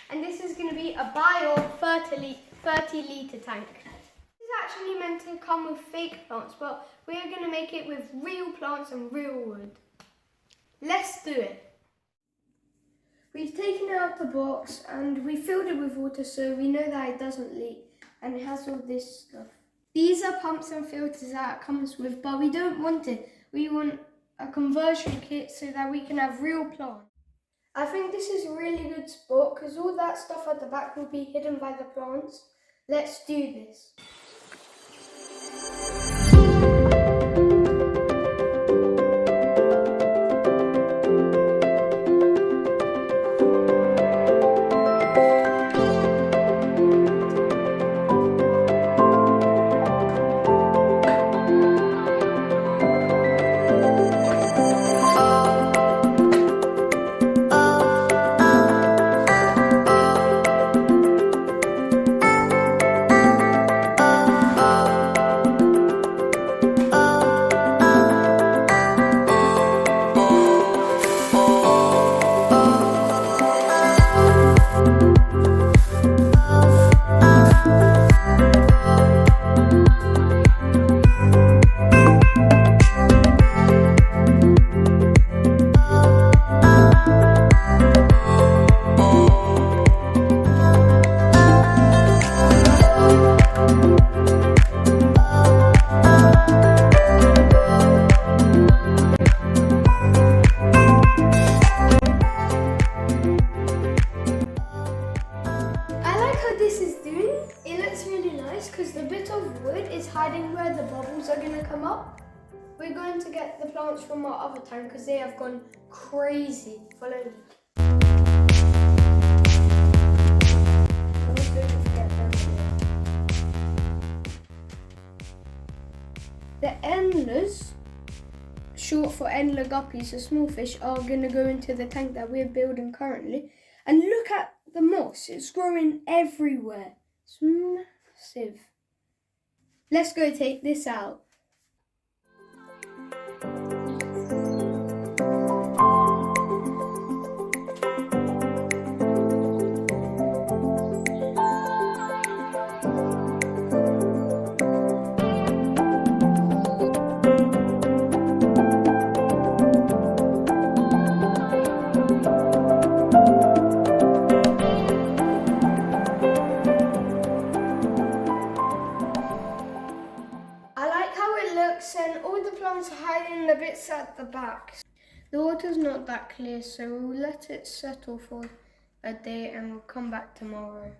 and this is going to be a Biorb 30 litre tank. This is actually meant to come with fake plants, but we are going to make it with real plants and real wood. Let's do it. We've taken out the box and we filled it with water so we know that it doesn't leak, and it has all this stuff. These are pumps and filters that it comes with, but we don't want it. We want a conversion kit so that we can have real plants. I think this is a really good spot because all that stuff at the back will be hidden by the plants. Let's do this. Because the bit of wood is hiding where the bubbles are going to come up. We're going to get the plants from our other tank because they have gone crazy. Follow me. The endlers, short for endler guppies, the small fish, are going to go into the tank that we're building currently. And look at the moss, it's growing everywhere. It's massive. Let's go take this out. And all the plants are hiding in the bits at the back. The water's not that clear, so we'll let it settle for a day and we'll come back tomorrow.